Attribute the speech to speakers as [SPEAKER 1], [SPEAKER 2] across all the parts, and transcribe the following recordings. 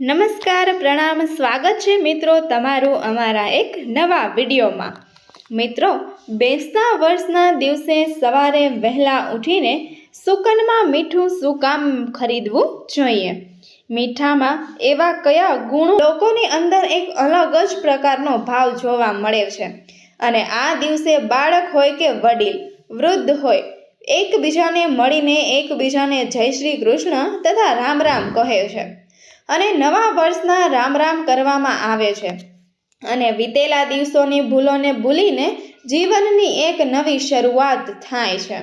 [SPEAKER 1] નમસ્કાર, પ્રણામ, સ્વાગત છે મિત્રો તમારું અમારા એક નવા વિડીયોમાં। મિત્રો, બેસતા વર્ષના દિવસે સવારે વહેલા ઉઠીને સુકનમાં મીઠું શું કામ ખરીદવું જોઈએ? મીઠામાં એવા કયા ગુણો લોકોની અંદર એક અલગ જ પ્રકારનો ભાવ જોવા મળે છે અને આ દિવસે બાળક હોય કે વડીલ, વૃદ્ધ હોય, એકબીજાને મળીને એકબીજાને જય શ્રી કૃષ્ણ તથા રામ રામ કહે છે અને નવા વર્ષના રામ રામ કરવામાં આવે છે અને વીતેલા દિવસોની ભૂલોને ભૂલીને જીવનની એક નવી શરૂઆત થાય છે।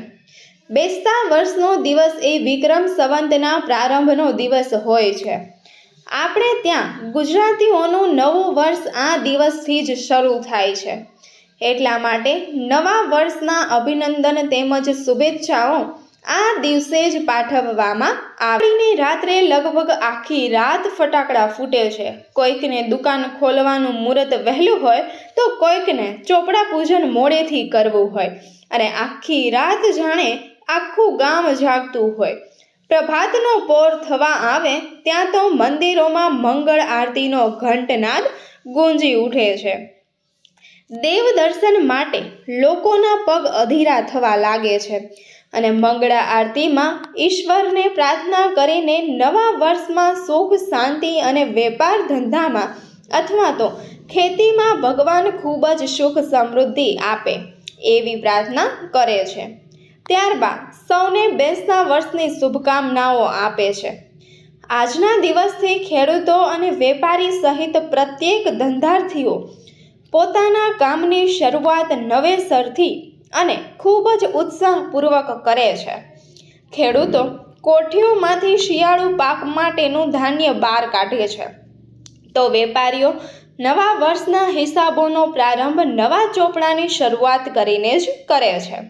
[SPEAKER 1] બેસતા વર્ષનો દિવસ એ વિક્રમ સંવતના પ્રારંભનો દિવસ હોય છે। આપણે ત્યાં ગુજરાતીઓનું નવું વર્ષ આ દિવસથી જ શરૂ થાય છે। એટલા માટે નવા વર્ષના અભિનંદન તેમજ શુભેચ્છાઓ આ દિવસે જ પાઠવવામાં આવીને રાત્રે લગભગ આખી રાત ફટાકડા ફૂટે છે। કોઈકને દુકાન ખોલવાનું મુહૂર્ત વહેલું હોય તો કોઈકને ચોપડા પૂજન મોડેથી કરવું હોય અને આખી રાત જાણે આખું ગામ જાગતું હોય। પ્રભાતનો પોર થવા આવે ત્યાં તો મંદિરોમાં મંગળ આરતીનો ઘંટનાદ ગુંજી ઉઠે છે। દેવ દર્શન માટે લોકોના પગ અધીરા થવા લાગે છે અને મંગળા આરતીમાં ઈશ્વરને પ્રાર્થના કરીને નવા વર્ષમાં સુખ, શાંતિ અને વેપાર ધંધામાં અથવા તો ખેતીમાં ભગવાન ખૂબ જ સુખ સમૃદ્ધિ આપે એવી પ્રાર્થના કરે છે। ત્યારબાદ સૌને બેસતા વર્ષની શુભકામનાઓ આપે છે। આજના દિવસથી ખેડૂતો અને વેપારી સહિત પ્રત્યેક ધંધાર્થીઓ પોતાના કામની શરૂઆત નવેસરથી અને ખૂબ જ ઉત્સાહપૂર્વક કરે છે। ખેડૂતો કોઠીઓમાંથી શિયાળુ પાક માટેનું ધાન્ય બહાર કાઢે છે તો વેપારીઓ નવા વર્ષના હિસાબોનો પ્રારંભ નવા ચોપડાની શરૂઆત કરીને જ કરે છે।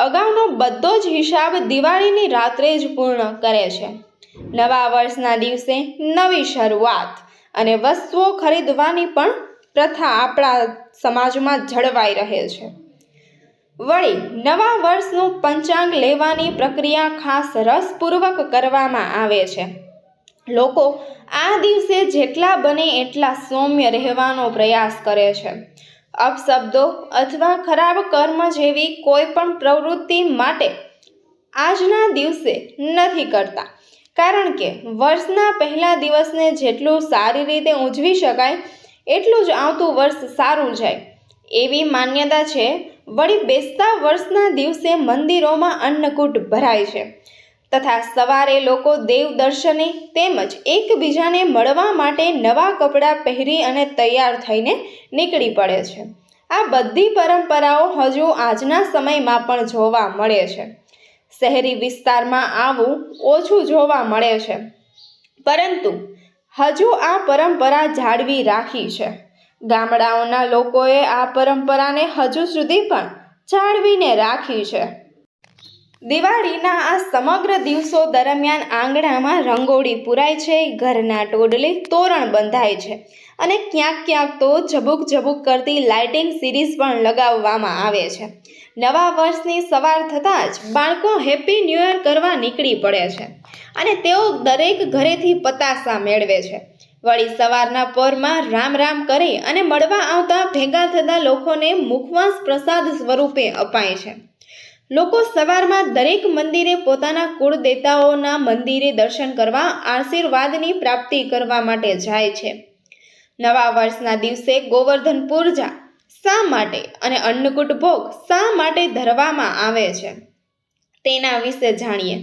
[SPEAKER 1] અગાઉનો બધો જ હિસાબ દિવાળીની રાત્રે જ પૂર્ણ કરે છે। નવા વર્ષના દિવસે નવી શરૂઆત અને વસ્તુઓ ખરીદવાની પણ પ્રથા આપણા સમાજમાં જળવાઈ રહે છે। વળી નવા વર્ષનું પંચાંગ લેવાની પ્રક્રિયા ખાસ રસપૂર્વક કરવામાં આવે છે। લોકો આ દિવસે જેટલા બને એટલા સૌમ્ય રહેવાનો પ્રયાસ કરે છે। અપશબ્દો અથવા ખરાબ કર્મ જેવી કોઈ પણ પ્રવૃત્તિ માટે આજના દિવસે નથી કરતા, કારણ કે વર્ષના પહેલા દિવસને જેટલું સારી રીતે ઉજવી શકાય એટલું જ આવતું વર્ષ સારું જાય એવી માન્યતા છે। વળી બેસતા વર્ષના દિવસે મંદિરોમાં અન્નકૂટ ભરાય છે તથા સવારે લોકો દેવ દર્શને તેમજ એકબીજાને મળવા માટે નવા કપડાં પહેરી અને તૈયાર થઈને નીકળી પડે છે। આ બધી પરંપરાઓ હજુ આજના સમયમાં પણ જોવા મળે છે। શહેરી વિસ્તારમાં આવું ઓછું જોવા મળે છે, પરંતુ હજુ આ પરંપરા જાળવી રાખી છે। ગામડાઓના લોકોએ આ પરંપરાને હજુ સુધી પણ જાળવીને રાખી છે। દિવાળીના આ સમગ્ર દિવસો દરમિયાન આંગણામાં રંગોળી પૂરાય છે, ઘરના ટોડલે તોરણ બંધાય છે અને ક્યાંક ક્યાંક તો ઝબુક ઝબુક કરતી લાઇટિંગ સિરીઝ પણ લગાવવામાં આવે છે। નવા વર્ષની સવાર થતાં જ બાળકો હેપી ન્યૂ યર કરવા નીકળી પડે છે અને તેઓ દરેક ઘરેથી પતાસા મેળવે છે। વળી સવારના પોરમાં રામ રામ કરી અને મળવા આવતા ભેગા થતા લોકોને મુખવાસ પ્રસાદ સ્વરૂપે અપાય છે। લોકો સવારમાં દરેક મંદિરે પોતાના કુળદેવતાઓના મંદિરે દર્શન કરવા આશીર્વાદની પ્રાપ્તિ કરવા માટે જાય છે। નવા વર્ષના દિવસે ગોવર્ધન પૂજા શા માટે અને અન્નકૂટ ભોગ શા માટે ધરવામાં આવે છે તેના વિશે જાણીએ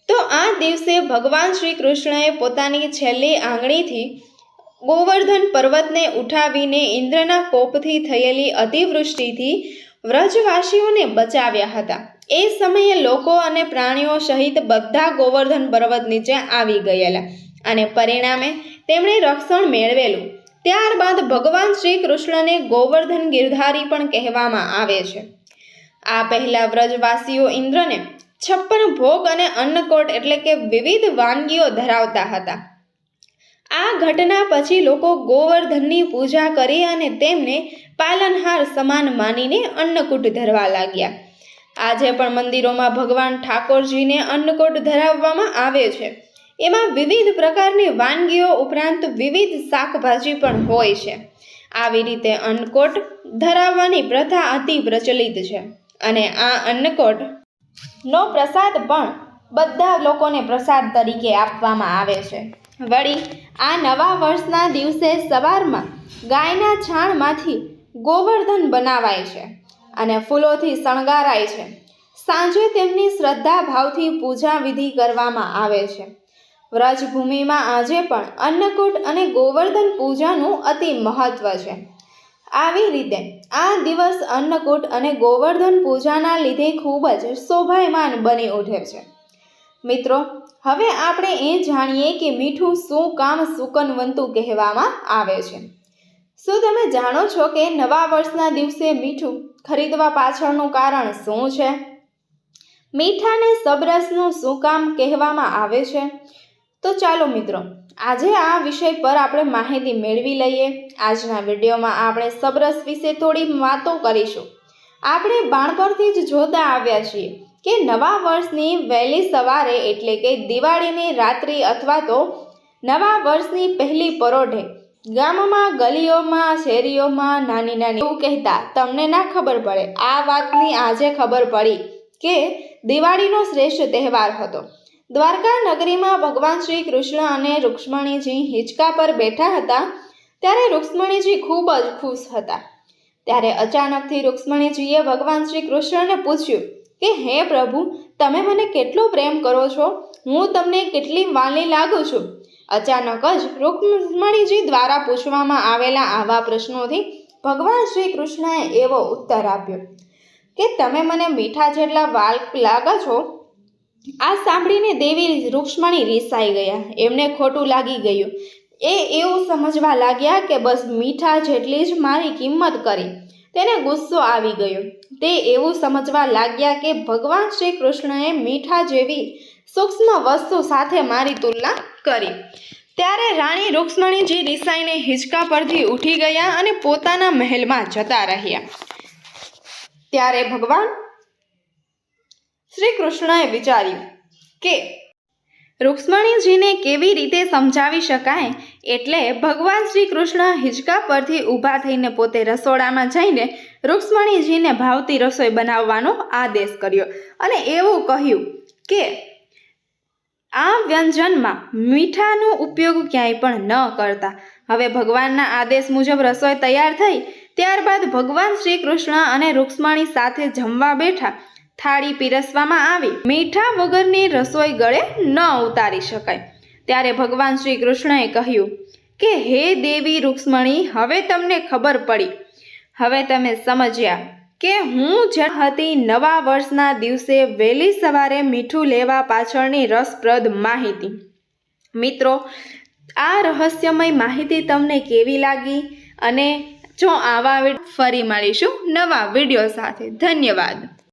[SPEAKER 1] તો આ દિવસે ભગવાન શ્રી કૃષ્ણએ પોતાની છેલ્લી આંગળીથી ગોવર્ધન પર્વતને ઉઠાવીને ઇન્દ્રના કોપથી થયેલી અતિવૃષ્ટિથી વ્રજવાસીઓને બચાવ્યા હતા। એ સમયે લોકો અને પ્રાણીઓ સહિત બધા ગોવર્ધન પર્વત નીચે આવી ગયેલા અને પરિણામે તેમણે રક્ષણ મેળવેલું। ત્યારબાદ ભગવાન શ્રી કૃષ્ણને ગોવર્ધન ગિરધારી પણ કહેવામાં આવે છે। આ પહેલા વ્રજવાસીઓ ઇન્દ્રને 56 ભોગ અને અન્નકોટ એટલે કે વિવિધ વાનગીઓ ધરાવતા હતા। આ ઘટના પછી લોકો ગોવર્ધનની પૂજા કરી અને તેમને પાલનહાર સમાન માનીને અન્નકૂટ ધરવા લાગ્યા। આજે પણ મંદિરોમાં ભગવાન ઠાકોરજીને અન્નકૂટ ધરાવવામાં આવે છે। એમાં વિવિધ પ્રકારની વાનગીઓ ઉપરાંત વિવિધ શાકભાજી પણ હોય છે. આવી રીતે અન્નકોટ ધરાવવાની પ્રથા અતિ પ્રચલિત છે અને આ અન્નકોટનો પ્રસાદ પણ બધા લોકોને પ્રસાદ તરીકે આપવામાં આવે છે. વળી આ નવા વર્ષના દિવસે સવારમાં ગાયના છાણમાંથી ગોવર્ધન બનાવાય છે અને ફૂલોથી શણગારાય છે. સાંજે તેમની શ્રદ્ધા ભાવથી પૂજા વિધિ કરવામાં આવે છે. વ્રજભૂમિમાં આજે પણ અન્નકૂટ અને ગોવર્ધન પૂજાનું અતિ મહત્વ છે. આવી રીતે આ દિવસ અન્નકૂટ અને ગોવર્ધન પૂજાના લીધે ખૂબ જ શોભાયમાન બની ઉઠે છે. મિત્રો, હવે આપણે એ જાણીએ કે મીઠું શું કામ સુકનવંતુ કહેવામાં આવે છે. શું તમે જાણો છો કે નવા વર્ષના દિવસે મીઠું ખરીદવા પાછળનું કારણ શું છે? મીઠાને સબરસનું શું કામ કહેવામાં આવે છે? તો ચાલો મિત્રો, આજે આ વિષય પર આપણે માહિતી મેળવી લઈએ. આજના વિડીયોમાં આપણે સબરસ વિશે થોડી વાતો કરીશું. આપણે બાળપણથી જ જોતા આવ્યા છીએ કે નવા વર્ષની વહેલી સવારે એટલે કે દિવાળીની રાત્રિ અથવા તો નવા વર્ષની પહેલી પરોઢે ગામમાં, ગલીઓમાં, શેરીઓમાં નાની નાની એવું કહેતા તમને ના ખબર પડે. આ વાતની આજે ખબર પડી કે દિવાળીનો શ્રેષ્ઠ તહેવાર હતો. દ્વારકા નગરીમાં ભગવાન શ્રી કૃષ્ણ અને રૂક્ષ્મણીજી હિંચકા પર બેઠા હતા ત્યારે રૂક્ષ્મણીજી ખૂબ જ ખુશ હતા. ત્યારે અચાનકથી રૂક્ષ્મણીજીએ ભગવાન શ્રી કૃષ્ણને પૂછ્યું કે હે પ્રભુ, તમે મને કેટલો પ્રેમ કરો છો? હું તમને કેટલી વાલી લાગુ છું? અચાનક જ રૂક્ષ્મણીજી દ્વારા પૂછવામાં આવેલા આવા પ્રશ્નોથી ભગવાન શ્રી કૃષ્ણએ એવો ઉત્તર આપ્યો કે તમે મને મીઠા જેટલા વાલ લાગો છો. આ સાંભળીને દેવી રૂક્ષ્મણી રીસાઈ ગયા. એમને ખોટું લાગી ગયું. એ એવું સમજવા લાગ્યા કે બસ મીઠા જેટલી જ મારી કિંમત કરી. તેને ગુસ્સો આવી ગયો. તે એવું સમજવા લાગ્યા કે ભગવાન શ્રી કૃષ્ણએ મીઠા જેવી સૂક્ષ્મ વસ્તુ સાથે મારી તુલના કરી. ત્યારે રાણી રૂક્ષ્મણીજી રીસાઈને હિંચકા પરથી ઉઠી ગયા અને પોતાના મહેલમાં જતા રહ્યા. ત્યારે ભગવાન શ્રી કૃષ્ણએ વિચાર્યું કે રૂક્ષ્મણીજીને કેવી રીતે સમજાવી શકાય, એટલે ભગવાન શ્રી કૃષ્ણ હિંચકા પરથી ઊભા થઈને પોતે રસોડામાં જઈને રૂક્ષ્મણીજીને ભાવતી રસોઈ બનાવવાનો આદેશ કર્યો અને એવું કહ્યું કે આ વ્યંજનમાં મીઠાનો ઉપયોગ ક્યાંય પણ ન કરતા. હવે ભગવાનના આદેશ મુજબ રસોઈ તૈયાર થઈ. ત્યારબાદ ભગવાન શ્રી કૃષ્ણ અને રૂક્ષ્મણી સાથે જમવા બેઠા. થાળી પીરસવામાં આવી. મીઠા વગરની રસોઈ ગળે ન ઉતારી શકાય. ત્યારે ભગવાન શ્રી કૃષ્ણએ કહ્યું કે હે દેવી રૂક્ષ્મણી, હવે તમને ખબર પડી. હવે તમે સમજ્યા કે હું જ હતી નવા વર્ષના દિવસે વહેલી સવારે મીઠું લેવા પાછળની રસપ્રદ માહિતી. મિત્રો, આ રહસ્યમય માહિતી તમને કેવી લાગી? અને જો આવા ફરી મળીશું નવા વિડીયો સાથે. ધન્યવાદ.